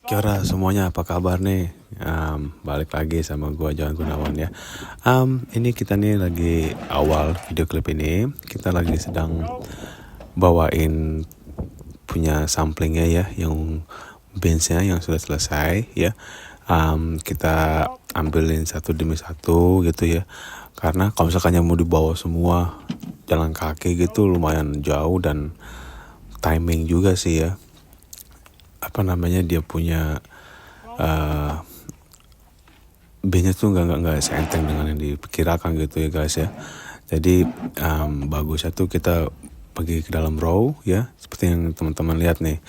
Kia ora semuanya, apa kabar nih? Balik lagi sama gua Johan Gunawan ya. Ini kita nih lagi awal video klip ini, kita lagi sedang bawain punya samplingnya ya, yang bandnya yang sudah selesai ya. Kita ambilin satu demi satu gitu ya. Karena kalau misalkan mau dibawa semua jalan kaki gitu lumayan jauh dan timing juga sih ya. Dia punya bandnya tuh nggak seenteng dengan yang diperkirakan gitu ya guys ya. Jadi bagusnya tuh kita pergi ke dalam row ya, seperti yang teman-teman lihat nih.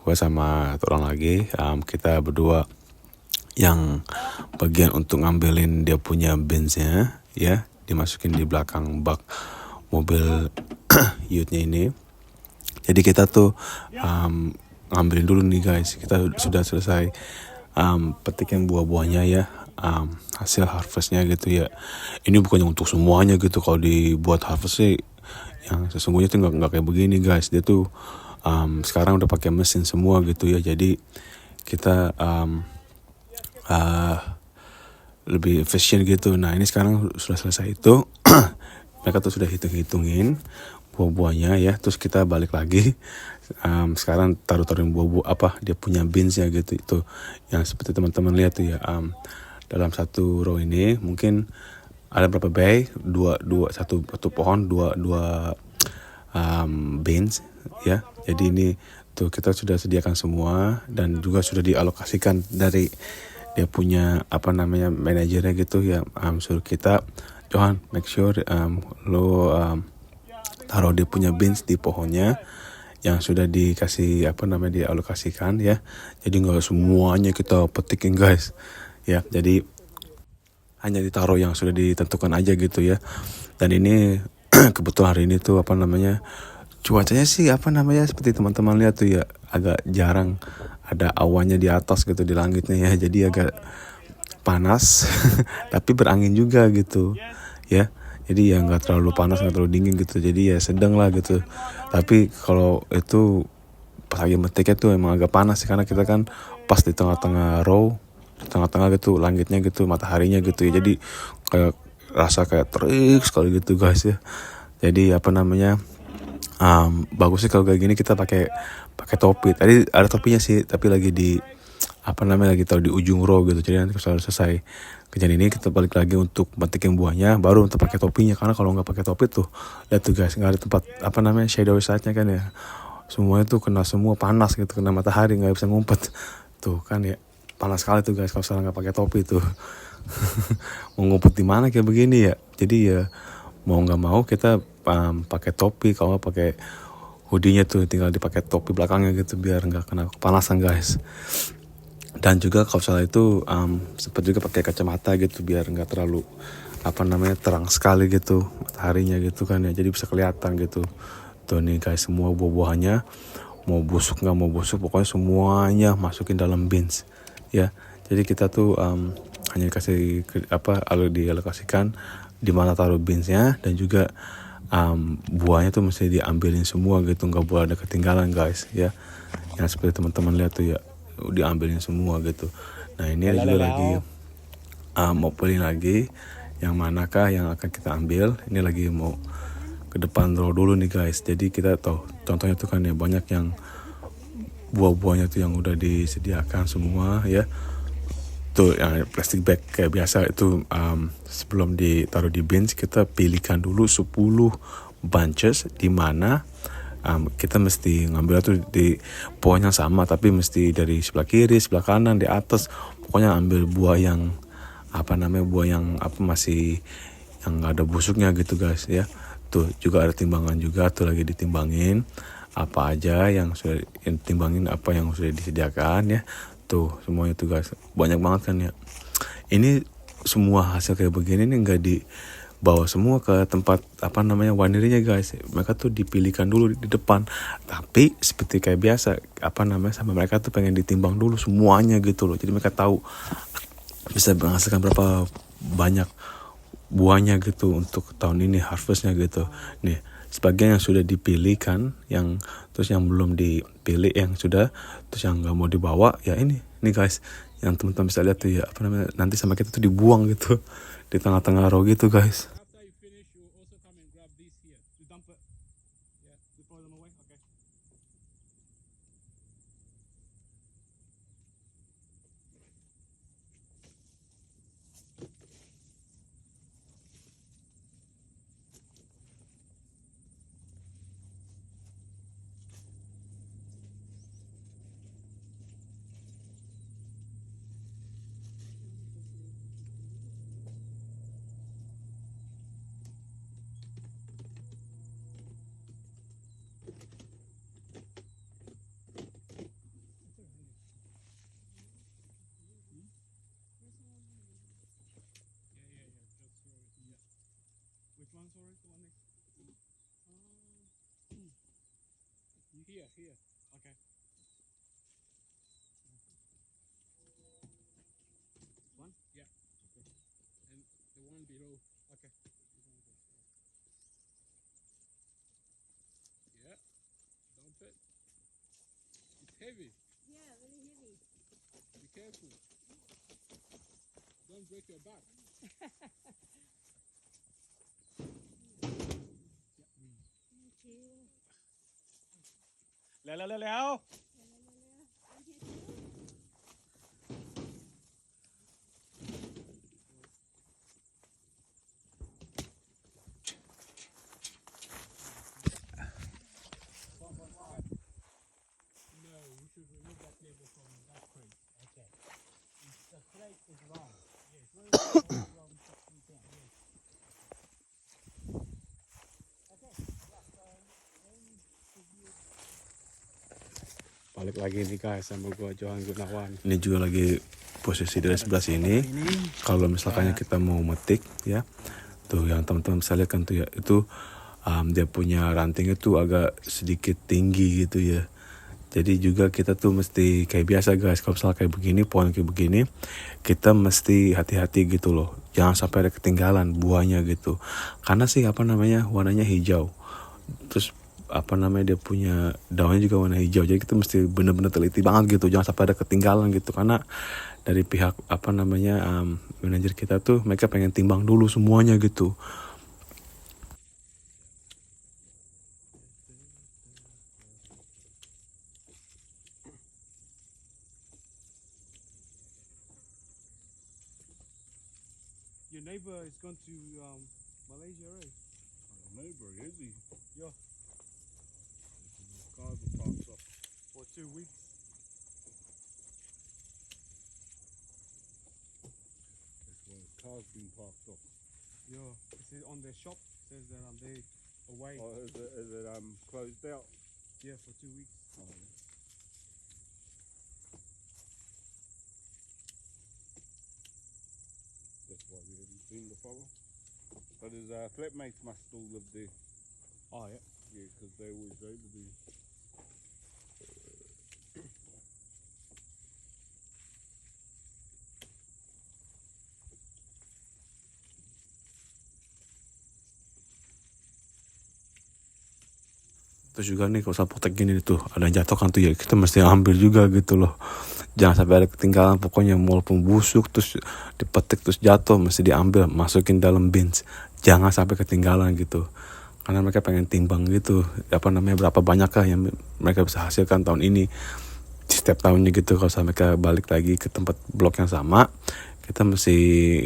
Gue sama satu orang lagi, kita berdua yang bagian untuk ngambilin dia punya benchnya ya, dimasukin di belakang bak mobil Yute-nya ini. Jadi kita tuh ngambilin dulu nih guys, kita sudah selesai petikin buah-buahnya ya, hasil harvestnya gitu ya. Ini bukannya untuk semuanya gitu, kalau dibuat harvest sih yang sesungguhnya tuh nggak kayak begini guys. Dia tuh sekarang udah pakai mesin semua gitu ya, jadi kita lebih efisien gitu. Nah ini sekarang sudah selesai itu mereka tuh sudah hitungin buah-buahnya ya, terus kita balik lagi. Sekarang taruhin buah-buah dia punya beansnya gitu, itu yang seperti teman-teman lihat tuh ya. Dalam satu row ini mungkin ada berapa bay, satu pohon dua beans ya. Jadi ini tuh kita sudah sediakan semua dan juga sudah dialokasikan dari dia punya manajernya gitu ya. Suruh kita, Johan, make sure lo taruh dia punya beans di pohonnya yang sudah dikasih dialokasikan ya. Jadi nggak semuanya kita petikin guys ya, jadi hanya ditaruh yang sudah ditentukan aja gitu ya. Dan ini kebetulan hari ini tuh cuacanya sih seperti teman-teman lihat tuh ya, agak jarang ada awannya di atas gitu di langitnya ya, jadi agak panas tapi berangin juga gitu ya. Jadi ya nggak terlalu panas, nggak terlalu dingin gitu, jadi ya sedang lah gitu. Tapi kalau itu pas lagi metiknya tuh emang agak panas sih, karena kita kan pas di tengah-tengah row, di tengah-tengah gitu langitnya gitu, mataharinya gitu ya, jadi kayak rasa kayak terik sekali gitu guys ya. Jadi bagus sih kalau kayak gini kita pakai topi. Tadi ada topinya sih, tapi lagi lagi taruh di ujung row gitu. Jadi nanti kalau selesai kejadian ini kita balik lagi untuk metikin buahnya, baru untuk pakai topinya. Karena kalau nggak pakai topi tuh, lihat tuh guys, nggak ada tempat shadow side-nya kan ya. Semuanya tuh kena semua, panas gitu, kena matahari, nggak bisa ngumpet tuh kan ya. Panas sekali tuh guys kalau misalnya nggak pakai topi tuh. Mau ngumpet di mana kayak begini ya. Jadi ya mau nggak mau kita pakai topi. Kalau nggak pakai hoodie-nya tuh tinggal dipakai topi belakangnya gitu biar nggak kena kepanasan guys. Dan juga kalau misalnya itu sempat juga pakai kacamata gitu biar nggak terlalu terang sekali gitu mataharinya gitu kan ya, jadi bisa kelihatan gitu. Tuh nih guys, semua buah-buahannya mau busuk nggak mau busuk, pokoknya semuanya masukin dalam bins ya. Jadi kita tuh hanya dikasih dialokasikan di mana taruh binsnya, dan juga buahnya tuh mesti diambilin semua gitu, nggak boleh ada ketinggalan guys ya. Yang seperti teman-teman lihat tuh ya, diambilin semua gitu. Nah ini juga lagi mau pilih lagi yang manakah yang akan kita ambil. Ini lagi mau ke depan row dulu nih guys. Jadi kita tahu contohnya tuh kan ya, banyak yang buah-buahnya tuh yang udah disediakan semua ya. Tuh yang plastic bag kayak biasa itu, sebelum ditaruh di bins kita pilihkan dulu 10 bunches di mana kita mesti ngambil tuh di pohon yang sama, tapi mesti dari sebelah kiri, sebelah kanan, di atas. Pokoknya ambil buah yang buah yang masih yang nggak ada busuknya gitu guys ya. Tuh juga ada timbangan juga tuh, lagi ditimbangin apa aja yang sudah ditimbangin, apa yang sudah disediakan ya. Tuh semuanya tuh guys, banyak banget kan ya. Ini semua hasil kayak begini nih nggak dibawa semua ke tempat winerinya guys. Mereka tuh dipilihkan dulu di depan, tapi seperti kayak biasa sama mereka tuh pengen ditimbang dulu semuanya gitu loh. Jadi mereka tahu bisa menghasilkan berapa banyak buahnya gitu untuk tahun ini harvestnya gitu. Nih sebagian yang sudah dipilih kan, yang terus yang belum dipilih yang sudah, terus yang nggak mau dibawa ya ini guys, yang teman-teman bisa lihat tuh ya, apa namanya, nanti sama kita tuh dibuang gitu di tengah-tengah row gitu guys. Here. Okay. One? Yeah. Okay. And the one below. Okay. Yeah. Dump it. It's heavy. Yeah, very heavy. Be careful. Don't break your back. Thank you. แล้ว No, you should remove that label from that crate. Okay. The crate is wrong. Yes. Wrong 1610. Yes. Okay. Balik lagi nih guys sama gua Johan Gunawan. Ini juga lagi posisi dari sebelah sini. Kalau misalkan kita mau metik ya, tuh yang teman-teman bisa lihat kan tuh ya, itu dia punya ranting itu agak sedikit tinggi gitu ya. Jadi juga kita tuh mesti kayak biasa guys, kalau misalnya kayak begini, pohon kayak begini, kita mesti hati-hati gitu loh. Jangan sampai ada ketinggalan buahnya gitu. Karena sih apa namanya, warnanya hijau. Terus apa namanya, dia punya daunnya juga warna hijau. Jadi kita mesti bener-bener teliti banget gitu, jangan sampai ada ketinggalan gitu. Karena dari pihak apa namanya manajer kita tuh, mereka pengen timbang dulu semuanya gitu. Your neighbor is going to Malaysia, right? Neighbor, is he? Yeah. Cars are parked up. For 2 weeks. That's when his car's been parked up. Yeah. It says on their shop says that they away. Oh, is it closed out? Yeah, for 2 weeks. Oh, yeah. That's why we haven't seen the fella. But his flatmates must still live there. Oh yeah. Yeah, because they always over there. Terus juga nih kalau potek gini tuh ada yang jatuh kan tuh ya, kita mesti ambil juga gitu loh. Jangan sampai ada ketinggalan, pokoknya walaupun busuk terus dipetik terus jatuh mesti diambil, masukin dalam bins. Jangan sampai ketinggalan gitu. Karena mereka pengen timbang gitu, apa namanya, berapa banyakkah yang mereka bisa hasilkan tahun ini. Setiap tahunnya gitu, kalau mereka balik lagi ke tempat blok yang sama, kita mesti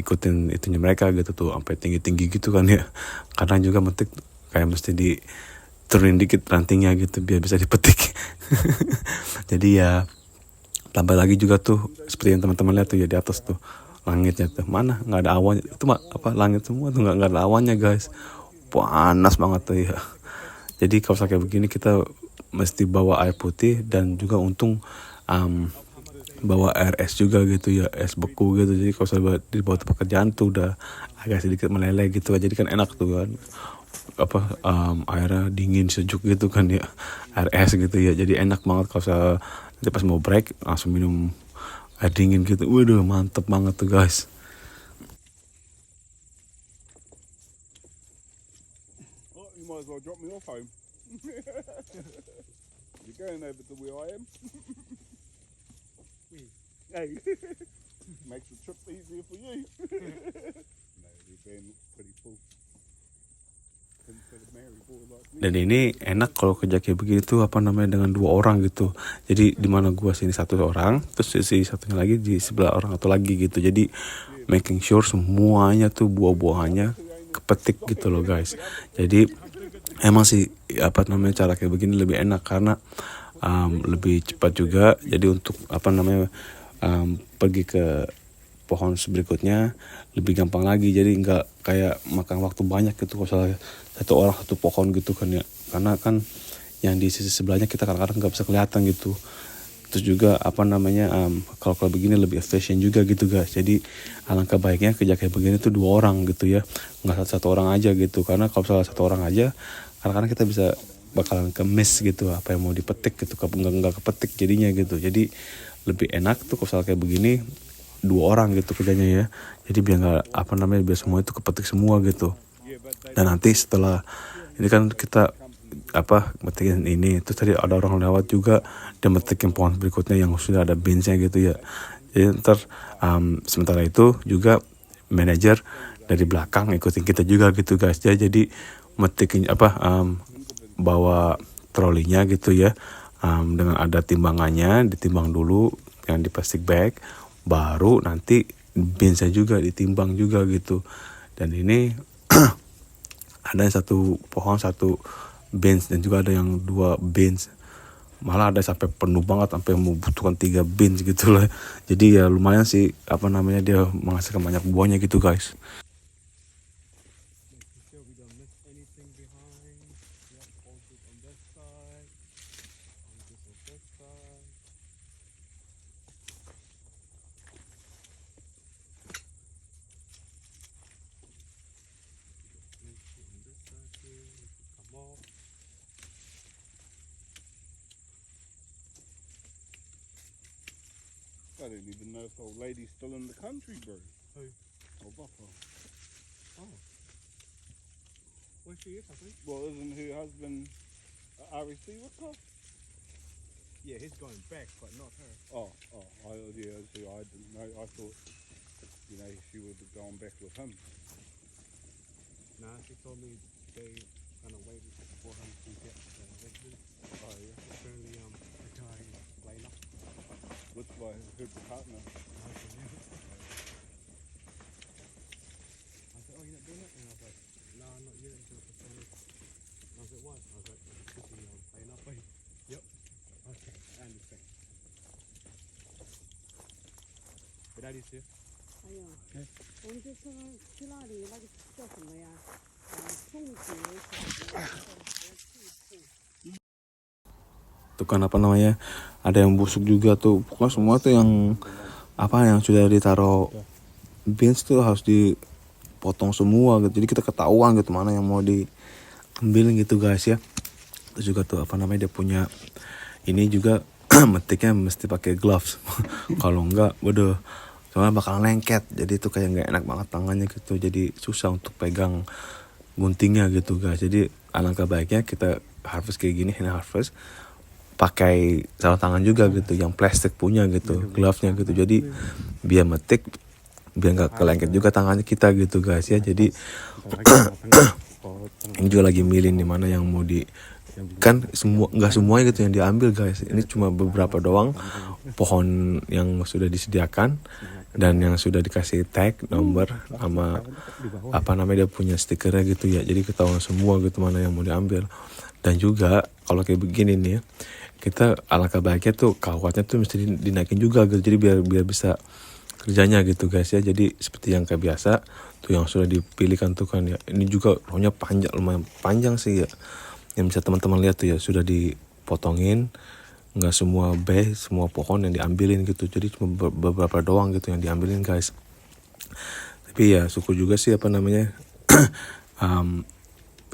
ikutin itunya mereka gitu tuh, sampai tinggi-tinggi gitu kan ya. Kadang juga metik kayak mesti turunin dikit rantingnya gitu biar bisa dipetik. Jadi ya tambah lagi juga tuh seperti yang teman-teman lihat tuh ya, di atas tuh langitnya tuh mana nggak ada awan, itu mah apa, langit semua tuh nggak ada awannya guys, panas banget tuh ya. Jadi kalau kayak begini kita mesti bawa air putih, dan juga untung bawa air es juga gitu ya, es beku gitu. Jadi kalau saya dibawa tempat kerjaan tuh udah agak sedikit meleleh gitu, jadi kan enak tuh kan, apa airnya dingin sejuk gitu kan ya, air es gitu ya. Jadi enak banget kalau saya nanti pas mau break langsung minum air dingin gitu. Waduh mantep banget tuh guys. Oh, you might as well gotta drop me off home. You're going over to where I am. Hey, makes the trip easier for you. No, they've been pretty full. Couldn't fit a married boy like me. Dan ini enak kalau kerja kayak begitu apa namanya dengan 2 orang gitu. Jadi di mana gua sini 1 orang, terus si satunya lagi di sebelah orang atau lagi gitu. Jadi making sure semuanya tuh buah-buahannya kepetik gitu loh guys. Jadi emang sih apa namanya cara kayak begini lebih enak karena lebih cepat juga. Jadi untuk apa namanya pergi ke pohon berikutnya lebih gampang lagi. Jadi nggak kayak makan waktu banyak gitu kalau salah 1 orang 1 pohon gitu kan ya. Karena kan yang di sisi sebelahnya kita kadang-kadang nggak bisa kelihatan gitu. Terus juga apa namanya kalau begini lebih efisien juga gitu guys. Jadi alangkah baiknya kerja kayak begini tuh 2 orang gitu ya, nggak satu orang aja gitu. Karena kalau salah 1 orang aja kadang-kadang kita bisa bakalan ke-miss gitu apa yang mau dipetik gitu, nggak kepetik jadinya gitu. Jadi lebih enak tuh kalau kayak begini 2 orang gitu kerjanya ya. Jadi biar nggak apa namanya biar semua itu kepetik semua gitu. Dan nanti setelah ini kan kita apa metikin ini, terus tadi ada orang lewat juga dan metikin pohon berikutnya yang sudah ada beansnya gitu ya. Jadi ntar sementara itu juga manajer dari belakang ikutin kita juga gitu guys ya. Jadi metikin apa bawa trolinya gitu ya, dengan ada timbangannya, ditimbang dulu yang di plastic bag, baru nanti beansnya juga ditimbang juga gitu. Dan ini ada yang 1 pohon 1 beans dan juga ada yang 2 beans, malah ada sampai penuh banget sampai membutuhkan 3 beans gitu lah. Jadi ya lumayan sih apa namanya dia menghasilkan banyak buahnya gitu guys. Making sure we don't miss anything behind. Yep, hold it on this side. Hold this on this side. Make sure on this side here, we can come off. I didn't even know if the old lady's still in the country, bro. Who? Oh, Buffalo. Oh. Well, she is, I think. Well, isn't her husband a REC with her? Yeah, he's going back, but not her. Yeah, see, I didn't know. I thought, you know, she would have gone back with him. Nah, she told me they kind of waited for him to get registered. Oh, yeah. Apparently, the guy played up. Looks like her partner. I said, oh, you're not doing it? And I was like, no, not yet. Until the phone. I was like, what? I was like, because playing up. Yep. Okay, I understand. But that is here. 还有，我们就说去那里那个叫什么呀？凤姐小学Tuh kan apa namanya ada yang busuk juga tuh, pokoknya semua tuh yang apa yang sudah ditaruh beans tuh harus dipotong semua gitu. Jadi kita ketahuan gitu mana yang mau diambil gitu guys ya. Terus juga tuh apa namanya dia punya ini juga metiknya mesti pakai gloves. Kalau enggak waduh soalnya bakal lengket. Jadi itu kayak nggak enak banget tangannya gitu. Jadi susah untuk pegang guntingnya gitu guys. Jadi alangkah baiknya kita harvest kayak gini, hand harvest pakai sarung tangan juga gitu, yang plastik punya gitu, glove-nya gitu. Jadi biar metik biar nggak kelengket juga tangannya kita gitu guys ya. Jadi ini juga lagi milih di mana yang mau di kan semua nggak semuanya gitu yang diambil guys. Ini cuma beberapa doang pohon yang sudah disediakan dan yang sudah dikasih tag nomor sama apa namanya dia punya stikernya gitu ya. Jadi ketahuan semua gitu mana yang mau diambil. Dan juga kalau kayak begini nih ya, kita alangkah baiknya tuh kawatnya tuh mesti dinaikin juga gitu. Jadi biar bisa kerjanya gitu guys ya. Jadi seperti yang kayak biasa tuh yang sudah dipilihkan tuh kan ya. Ini juga rohnya panjang, lumayan panjang sih ya. Yang bisa teman-teman lihat tuh ya sudah dipotongin. Nggak semua semua pohon yang diambilin gitu. Jadi cuma beberapa doang gitu yang diambilin guys. Tapi ya syukur juga sih apa namanya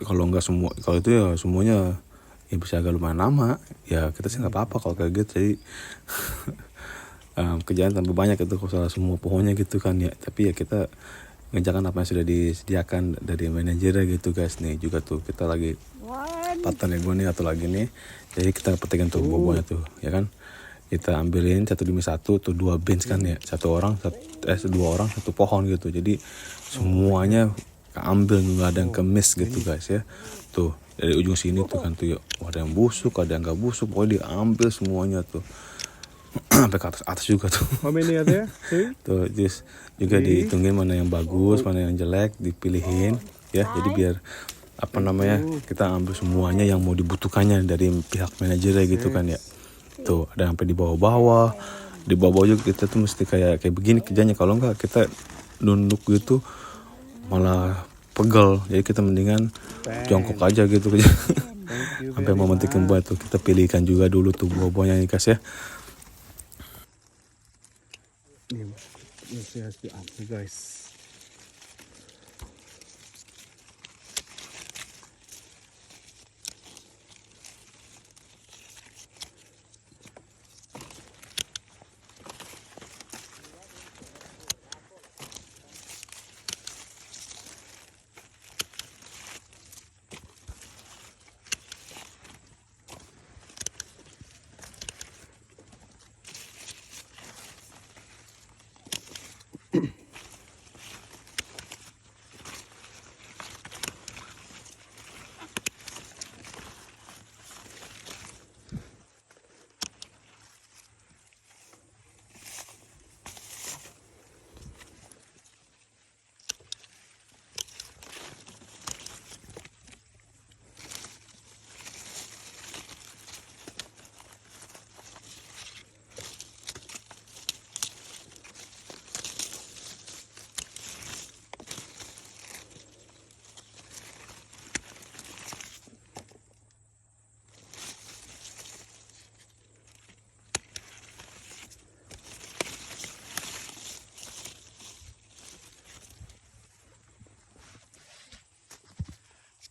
kalau nggak semua, kalau itu ya semuanya ya bisa agak lumayan lama ya, kita sih nggak apa-apa kalau kayak gitu. Jadi kerjaan tambah banyak itu kalau salah semua pohonnya gitu kan ya. Tapi ya kita ngerjakan apa yang sudah disediakan dari manajernya gitu guys. Nih juga tuh kita lagi partner gue nih atau lagi nih, jadi kita petikin tuh buah-buahnya tuh, ya kan? Kita ambilin 1 demi 1 tuh 2 bench kan ya, dua orang satu pohon gitu, jadi semuanya keambil, nggak ada yang kemis gitu guys ya. Tuh dari ujung sini tuh kan tuh ya, ada yang busuk, ada yang nggak busuk, pokoknya diambil semuanya tuh. Sampai ke atas juga tuh. How many are there? Two? Tuh just juga dihitungin mana yang bagus, mana yang jelek, dipilihin ya. Jadi biar apa namanya, kita ambil semuanya yang mau dibutuhkannya dari pihak manajernya gitu kan ya. Tuh ada sampai di bawah-bawah. Di bawah juga kita tuh mesti kayak begini kerjanya, kalau enggak kita nunduk gitu malah pegel. Jadi kita mendingan jongkok aja gitu Thank you sampai very mau mentikin buah tuh kita pilihkan juga dulu tuh buah-buahnya nih guys ya. Nih, mesti harus diambil guys.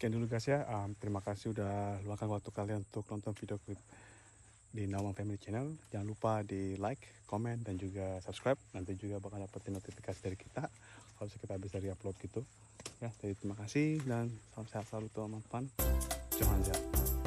Sekian dulu guys ya. Terima kasih udah luangkan waktu kalian untuk nonton video klip di Nawang Family Channel. Jangan lupa di like, komen, dan juga subscribe. Nanti juga bakal dapetin notifikasi dari kita kalau kita bisa re-upload gitu. Ya, jadi terima kasih dan salam sehat selalu teman-teman. Johan Zia.